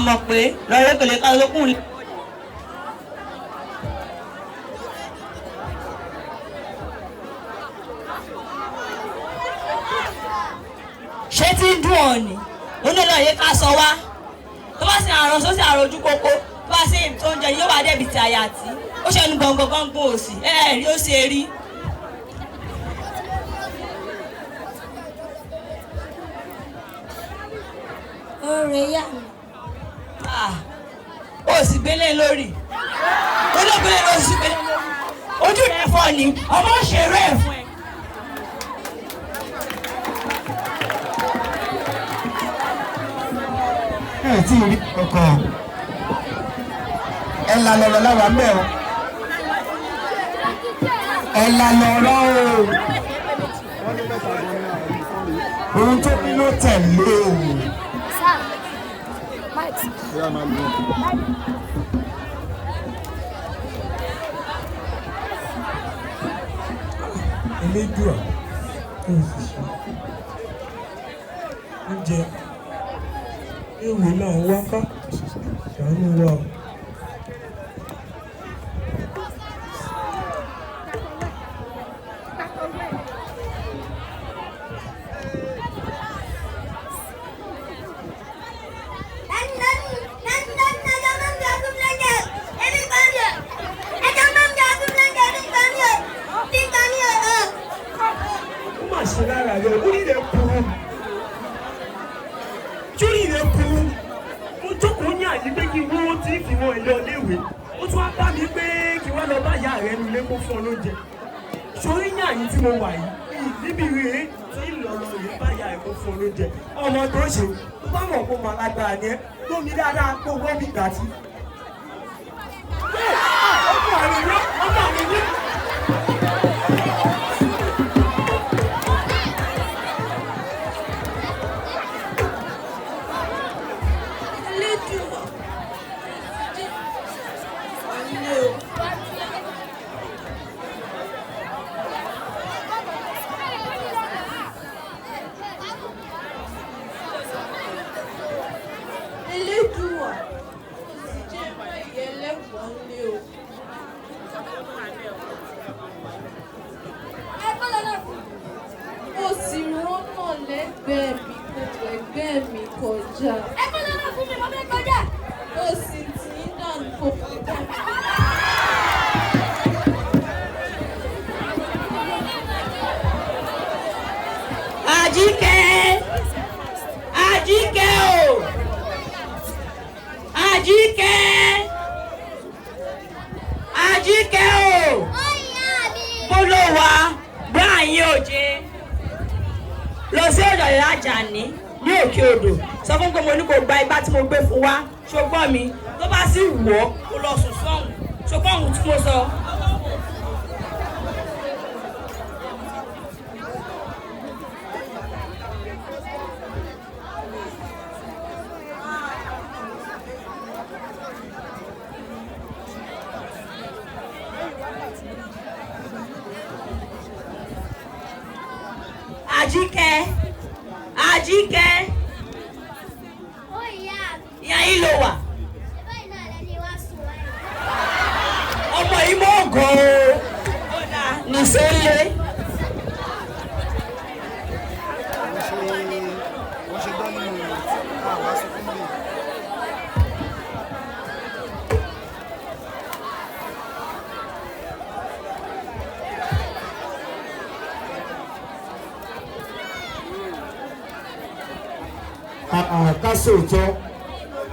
mọ̀ pé lọ́rẹ́ pẹ̀lẹ́ ká lókùn. ṣé tí ń dùn ọ́ ni ó ní lọ́ọ́ ká sọ wá tó bá sì àrùn sósì àrùn ojú kókó tó bá sì tó ń jẹ yóò wá débi tí àyà tí ó ṣe ní gbọ̀ngbọ̀n òsì rí ó ṣe rí. ọ̀rẹ́ yá mi. ó sì gbélé lórí olóògbé ló sì gbélé lórí ojú rẹ̀ fọ́ ni ọmọ òṣèré ẹ̀ fún ẹ. ẹ tí ì rí ọkọ ẹ là lọ̀rọ̀ láwa ń bẹ̀ o ẹ là lọ̀rọ̀ o ohun tó ní ló tẹ̀lé o. Elédùà kò sì ṣe oúnjẹ èèwò náà wá ká ṣàánú wa o. ṣe lára rẹ orí rẹ kúrú jórí rẹ kúrú mo jókòó ní àyè pé kí wọ́n tí fi wọn ilé ọléèwé ó tún wá bá mi pé kí wọ́n lọ bá ìyá rẹ nílé kó fún ọ lóúnjẹ sórí ní àyè tí mo wà yìí níbi rèé tí ìlọlọ rèé bá ìyá rẹ kó fún ọ lóúnjẹ ọmọ tó ṣe tó bá mọ̀ kó máa lágbára ni ẹ lómi dáadáa kó wọ́n mi gbà tí. ọmọ mi ní. lọ sí ọ̀dọ̀ ìrajà ní òkè odò sọ fún pé mo ní kó gba igbá tí mo gbé fún wa ṣùgbọ́n mi tó bá sì wọ̀ kó lọ sùn sọ́hùn ṣùgbọ́n ohun tí mo sọ. Àjíkẹ́. Ó ìyá mi. Ìyá yín ló wà. Ẹgbẹ́ iná rẹ̀ ni wá sùn wáyé. Ọmọ yìí mọ̀ gan-an. Ó dà nìṣó lé. ká sòótọ́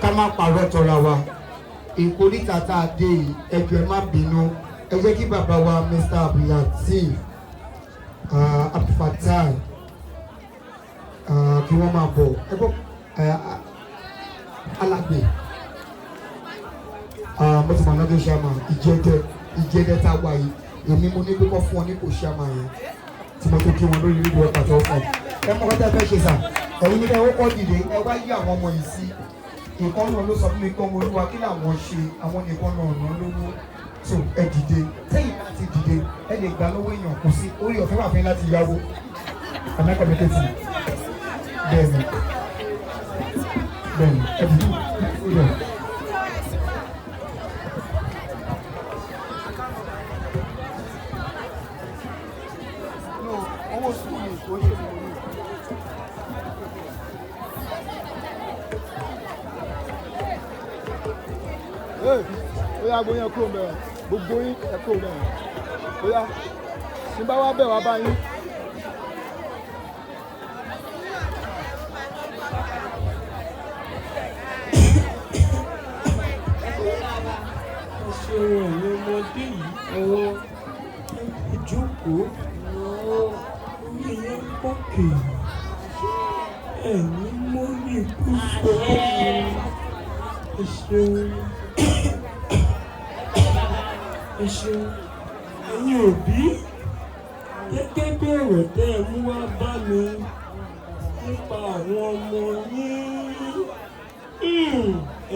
ká má parọ́ tọ́ra wa ìkórìtà tá a dé yìí ẹjọ́ ẹ má bínú ẹ jẹ́ kí bàbá wa Mr. Abdulateef Abdulfatai kí wọ́n máa bọ̀ ẹ gbọ́ alágbè mo ti mọ̀ ọ́nà tó ṣe àmà ìjẹ́dẹ́ tá a wà yìí èmi mo ní pé kọ́ fún ọ ní kò ṣe àmà yẹn tí mo tó kí wọn lórí ìlú ọ̀pá tó fọ̀ ẹ mọ̀ kọ́tà fẹ́ ṣe sà ẹ̀yin níbẹ̀ ó kọ́ dìde ẹ wá yí àwọn ọmọ yìí sí nǹkan náà ló sọ fún mi pé ọmọ olúwa kí làwọn ṣe àwọn nìkan náà ọ̀nà lówó tó ẹ dìde sẹ́yìn láti dìde ẹ lè gbà lọ́wọ́ èèyàn kò sí orí ọ̀fẹ́ wà fún láti yáwó anákọ̀ọ́mẹ́kẹ́tì bẹ́ẹ̀ni ẹ dìde ó yá gbóyè kúrò mẹ́rin gbogbo yín ẹ kúrò mẹ́rin ó yá tí bá wá bẹ̀ wá bá yín. ṣé ẹ̀yin ọmọdé yìí ọwọ́ ìjókòó orí yẹn pọ̀kì ẹ̀yin mórí púpọ̀ ẹ ṣeun ẹ̀yin òbí gẹ́gẹ́ bí ọ̀rọ̀ tẹ́ ẹ mú wá bá mi nípa àwọn ọmọ yín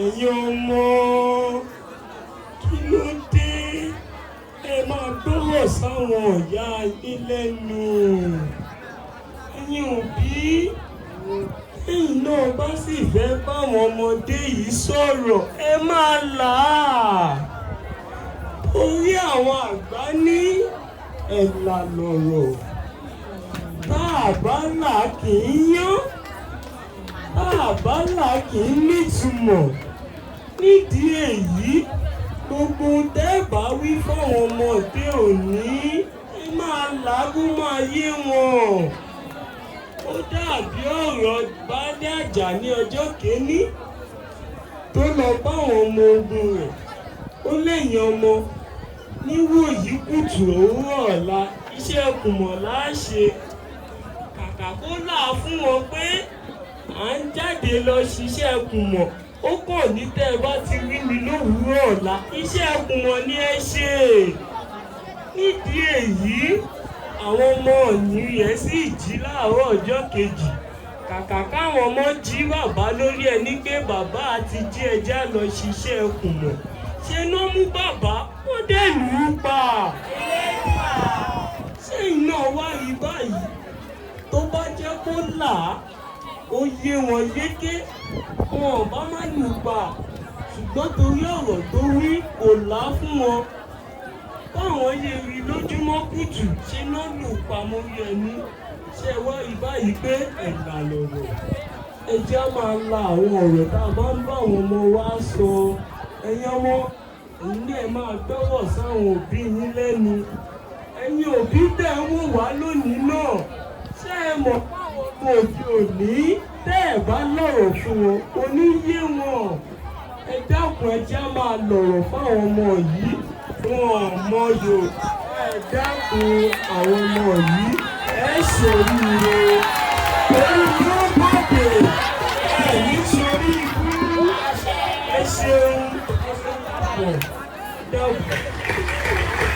ẹ̀yin ọmọ kí ló dé ẹ máa gbọ́rọ̀ sáwọn ọ̀yá yín lẹ́nu ẹ̀yin òbí ẹ̀yin náà bá sì fẹ́ báwọn ọmọdé yìí sọ̀rọ̀ ẹ máa là á orí àwọn àgbà ní ẹ̀là lọ̀rọ̀ tá a bá là kì í yán tá a bá là kì í nítumọ̀ nídìí èyí gbogbo tẹ́ẹ̀bá wí fáwọn ọmọdé òní ẹ máa làágùn máa yé wọn ó dàbí ọ̀rọ̀ baálé àjà ní ọjọ́ kìíní tó lọ báwọn ọmọ ogun rẹ̀ ó lẹ́yìn ọmọ níwòyí kùtù òwúrọ̀ ọ̀la iṣẹ́ kùmọ̀lá ṣe kàkà kó là fún wọn pé à ń jáde lọ ṣiṣẹ́ kùmọ̀ ó kàn ní tẹ́ ẹ bá ti rí mi lówùúrọ̀ ọ̀la iṣẹ́ kùmọ̀ ni ẹ ṣe nídìí èyí àwọn ọmọ ọ̀nì yẹn sì jí láàárọ̀ ọjọ́ kejì kàkà káwọn ọmọ jí bàbá lórí ẹni pé bàbá àti jí ẹja lọ ṣiṣẹ́ kùmọ̀ ṣe ló mú bàbá ó dẹ̀ lù ú pa ṣé iná wá rí báyìí tó bá jẹ́ kó là á ó yé wọn yéké wọn ò bá má lù ú pa ṣùgbọ́n torí ọ̀rọ̀ tó wí kò là á fún wọn báwọn yẹ rí lójúmọ́ kùtù ṣe náà lù ú pa mórí ẹni ṣé wá rí báyìí pé ẹ̀là lọ̀rọ̀ ẹ jẹ́ á máa la àwọn ọ̀rọ̀ tá a bá ń bá àwọn ọmọ wa sọ ẹ̀yin ọmọ ẹ̀yin ní ẹ máa gbọ́rọ̀ sáwọn òbí yín lẹ́nu ẹ̀yin òbí tẹ̀ ń wò wá lónìí náà ṣé ẹ mọ̀ páwọn ọmọ òbí òní tẹ́ ẹ bá lọ̀rọ̀ fún wọn kò ní yé wọn ẹ dákun ẹ jẹ́ á máa lọ̀rọ̀ fáwọn ọmọ yìí wọn mọ Yorùbá ẹ dákun àwọn ọmọ yìí ẹ ṣòríire torí yóò bàdé ẹ ní sórí ikú ẹ ṣeun dákun.